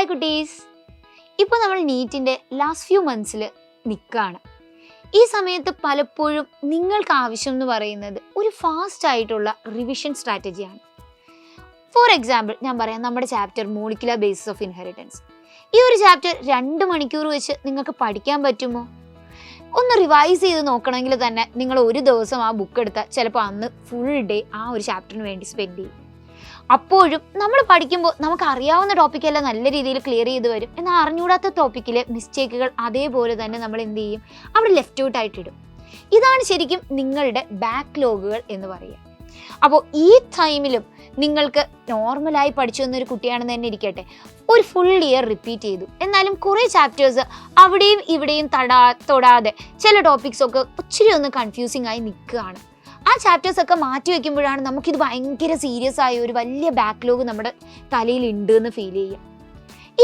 Hi കുട്ടീസ്. ഇപ്പോൾ നമ്മൾ നീറ്റിൻ്റെ last few മന്ത്സിൽ നിൽക്കുകയാണ്. ഈ സമയത്ത് പലപ്പോഴും നിങ്ങൾക്ക് ആവശ്യം എന്ന് പറയുന്നത് ഒരു ഫാസ്റ്റ് ആയിട്ടുള്ള റിവിഷൻ സ്ട്രാറ്റജിയാണ്. ഫോർ എക്സാമ്പിൾ ഞാൻ പറയാം, നമ്മുടെ chapter molecular basis of inheritance. ഈ ഒരു ചാപ്റ്റർ 2 മണിക്കൂർ വെച്ച് നിങ്ങൾക്ക് പഠിക്കാൻ പറ്റുമോ? ഒന്ന് റിവൈസ് ചെയ്ത് നോക്കണമെങ്കിൽ തന്നെ നിങ്ങൾ ഒരു ദിവസം ആ ബുക്ക് എടുത്താൽ ചിലപ്പോൾ അന്ന് ഫുൾ ഡേ ആ ഒരു ചാപ്റ്ററിന് വേണ്ടി സ്പെൻഡ് ചെയ്യും. അപ്പോഴും നമ്മൾ പഠിക്കുമ്പോൾ നമുക്ക് അറിയാവുന്ന ടോപ്പിക്കെല്ലാം നല്ല രീതിയിൽ ക്ലിയർ ചെയ്ത് വരും. എന്നാൽ അറിഞ്ഞൂടാത്ത ടോപ്പിക്കിലെ മിസ്റ്റേക്കുകൾ അതേപോലെ തന്നെ നമ്മൾ എന്ത് ചെയ്യും, അവിടെ ലെഫ്റ്റ് ഔട്ട് ആയിട്ടിടും. ഇതാണ് ശരിക്കും നിങ്ങളുടെ ബാക്ക്ലോഗുകൾ എന്ന് പറയുക. അപ്പോൾ ഈ ടൈമിലും നിങ്ങൾക്ക് നോർമലായി പഠിച്ചു വന്നൊരു കുട്ടിയാണെന്ന് തന്നെ ഇരിക്കട്ടെ, ഒരു ഫുൾ ഇയർ റിപ്പീറ്റ് ചെയ്തു, എന്നാലും കുറേ ചാപ്റ്റേഴ്സ് അവിടെയും ഇവിടെയും തൊടാതെ ചില ടോപ്പിക്സൊക്കെ ഒത്തിരി ഒന്ന് കൺഫ്യൂസിങ് ആയി നിൽക്കുകയാണ്. ആ ചാപ്റ്റേഴ്സൊക്കെ മാറ്റി വയ്ക്കുമ്പോഴാണ് നമുക്കിത് ഭയങ്കര സീരിയസ് ആയ ഒരു വലിയ ബാക്ക്ലോഗ് നമ്മുടെ തലയിൽ ഉണ്ട് എന്ന് ഫീൽ ചെയ്യുക.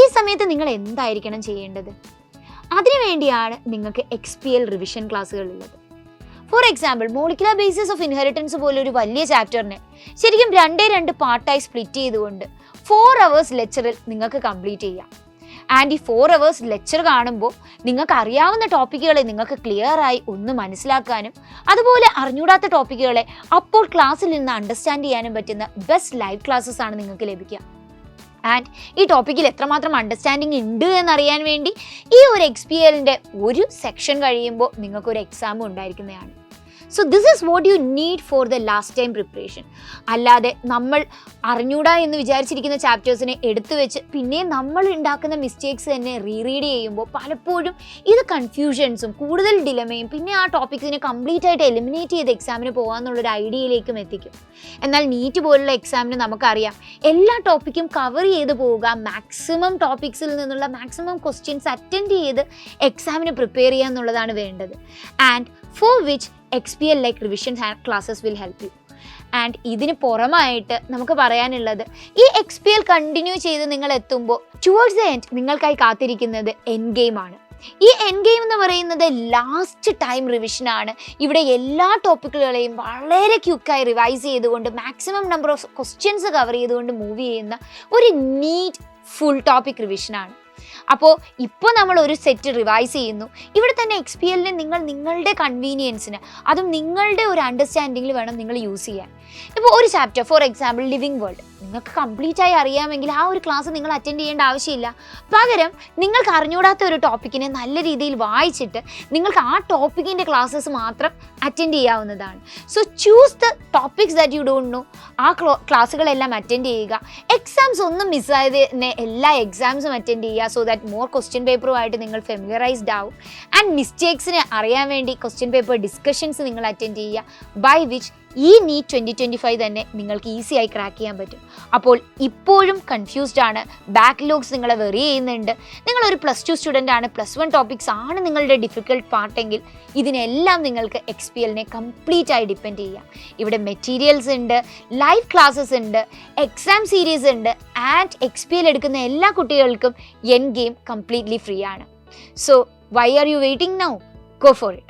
ഈ സമയത്ത് നിങ്ങൾ എന്തായിരിക്കണം ചെയ്യേണ്ടത്? അതിനുവേണ്ടിയാണ് നിങ്ങൾക്ക് XPL റിവിഷൻ ക്ലാസ്സുകൾ ഉള്ളത്. For example, molecular basis of inheritance പോലൊരു വലിയ ചാപ്റ്ററിനെ ശരിക്കും 2 പാർട്ടായി സ്പ്ലിറ്റ് ചെയ്തുകൊണ്ട് 4 hours ലെക്ചറിൽ നിങ്ങൾക്ക് കംപ്ലീറ്റ് ചെയ്യാം. ആൻഡ് ഈ 4 hours ലെക്ചർ കാണുമ്പോൾ നിങ്ങൾക്ക് അറിയാവുന്ന ടോപ്പിക്കുകളെ നിങ്ങൾക്ക് ക്ലിയർ ആയി ഒന്ന് മനസ്സിലാക്കാനും അതുപോലെ അറിഞ്ഞൂടാത്ത ടോപ്പിക്കുകളെ അപ്പോൾ ക്ലാസ്സിൽ നിന്ന് അണ്ടർസ്റ്റാൻഡ് ചെയ്യാനും പറ്റുന്ന ബെസ്റ്റ് ലൈവ് ക്ലാസ്സസ് ആണ് നിങ്ങൾക്ക് ലഭിക്കുക. ആൻഡ് ഈ ടോപ്പിക്കിൽ എത്രമാത്രം അണ്ടർസ്റ്റാൻഡിങ് ഉണ്ട് എന്നറിയാൻ വേണ്ടി ഈ ഒരു XPLൻ്റെ ഒരു സെക്ഷൻ കഴിയുമ്പോൾ നിങ്ങൾക്കൊരു എക്സാമും ഉണ്ടായിരിക്കുന്നതാണ്. So this is what you need for the last time preparation. അല്ലാതെ നമ്മൾ അറിഞ്ഞൂടാ എന്ന് വിചാരിച്ചിരിക്കുന്ന ചാപ്റ്റേഴ്സിനെ എടുത്തു വെച്ച് പിന്നെ നമ്മൾ ഉണ്ടാക്കുന്ന മിസ്റ്റേക്സ് തന്നെ റീറീഡ് ചെയ്യുമ്പോൾ പലപ്പോഴും ഇത് കൺഫ്യൂഷൻസും കൂടുതൽ ഡിലമയും പിന്നെ ആ ടോപ്പിക്സിനെ കംപ്ലീറ്റ് ആയിട്ട് എലിമിനേറ്റ് ചെയ്ത് എക്സാമിന് പോകാമെന്നുള്ളൊരു ഐഡിയയിലേക്കും എത്തിക്കും. എന്നാൽ നീറ്റ് പോലുള്ള എക്സാമിന് നമുക്കറിയാം എല്ലാ ടോപ്പിക്കും കവർ ചെയ്ത് പോവുക, മാക്സിമം ടോപ്പിക്സിൽ നിന്നുള്ള മാക്സിമം ക്വസ്റ്റ്യൻസ് അറ്റൻഡ് ചെയ്ത് എക്സാമിന് പ്രിപ്പയർ ചെയ്യുക എന്നുള്ളതാണ് വേണ്ടത്. And for which XPL like revision classes will help you. And ഇതിന് പുറമായിട്ട് നമുക്ക് പറയാനുള്ളത്, ഈ XPL കണ്ടിന്യൂ ചെയ്ത് നിങ്ങൾ എത്തുമ്പോൾ ടുവേർഡ്സ് ദ എൻഡ് നിങ്ങൾക്കായി കാത്തിരിക്കുന്നത് എൻഡ് ഗെയിം ആണ്. ഈ എൻഡ് ഗെയിം എന്ന് പറയുന്നത് ലാസ്റ്റ് ടൈം റിവിഷനാണ്. ഇവിടെ എല്ലാ ടോപ്പിക്കുകളെയും വളരെ ക്വിക്കായി റിവൈസ് ചെയ്തുകൊണ്ട് maximum number of questions cover ചെയ്തുകൊണ്ട് മൂവ് ചെയ്യുന്ന ഒരു നീറ്റ് ഫുൾ ടോപ്പിക് റിവിഷനാണ്. അപ്പോൾ ഇപ്പോൾ നമ്മൾ ഒരു സെറ്റ് റിവൈസ് ചെയ്യുന്നു. ഇവിടെ തന്നെ XPLനെ നിങ്ങൾ നിങ്ങളുടെ കൺവീനിയൻസിന്, അതും നിങ്ങളുടെ ഒരു അണ്ടർസ്റ്റാൻഡിങ്ങിൽ വേണം നിങ്ങൾ യൂസ് ചെയ്യാൻ. ഇപ്പോൾ ഒരു chapter for example living world നിങ്ങൾക്ക് കംപ്ലീറ്റ് ആയി അറിയാമെങ്കിൽ ആ ഒരു ക്ലാസ് നിങ്ങൾ അറ്റൻഡ് ചെയ്യേണ്ട ആവശ്യമില്ല. പകരം നിങ്ങൾക്ക് അറിഞ്ഞൂടാത്ത ഒരു ടോപ്പിക്കിനെ നല്ല രീതിയിൽ വായിച്ചിട്ട് നിങ്ങൾക്ക് ആ ടോപ്പിക്കിൻ്റെ ക്ലാസ്സസ് മാത്രം അറ്റൻഡ് ചെയ്യാവുന്നതാണ്. So choose the topics that you don't know. ആ ക്ലാസ്സുകളെല്ലാം അറ്റൻഡ് ചെയ്യുക. എക്സാംസ് ഒന്നും മിസ്സായത് തന്നെ എല്ലാ എക്സാംസും അറ്റൻഡ് ചെയ്യുക. സോ ദാറ്റ് മോർ ക്വസ്റ്റ്യൻ പേപ്പറുമായിട്ട് നിങ്ങൾ ഫെമിലറൈസ്ഡ് ആവും. ആൻഡ് മിസ്റ്റേക്സിനെ അറിയാൻ വേണ്ടി ക്വസ്റ്റ്യൻ പേപ്പർ ഡിസ്കഷൻസ് നിങ്ങൾ അറ്റൻഡ് ചെയ്യുക. ബൈ വിച്ച് ഈ നീറ്റ് 2025 തന്നെ നിങ്ങൾക്ക് ഈസിയായി ക്രാക്ക് ചെയ്യാൻ പറ്റും. അപ്പോൾ ഇപ്പോഴും കൺഫ്യൂസ്ഡ് ആണ്, ബാക്ക്ലോഗ്സ് നിങ്ങളെ വെറി ചെയ്യുന്നുണ്ട്, നിങ്ങളൊരു +2 സ്റ്റുഡൻ്റ് ആണ്, +1 ടോപ്പിക്സ് ആണ് നിങ്ങളുടെ ഡിഫിക്കൽട്ട് പാർട്ടെങ്കിൽ ഇതിനെല്ലാം നിങ്ങൾക്ക് XPLനെ കംപ്ലീറ്റ് ആയി ഡിപ്പെൻഡ് ചെയ്യാം. ഇവിടെ മെറ്റീരിയൽസ് ഉണ്ട്, ലൈവ് ക്ലാസ്സസ് ഉണ്ട്, എക്സാം സീരീസ് ഉണ്ട്. ആൻഡ് XPL എടുക്കുന്ന എല്ലാ കുട്ടികൾക്കും എൻഡ് ഗെയിം കംപ്ലീറ്റ്ലി ഫ്രീ ആണ്. So why are you waiting now? Go for it.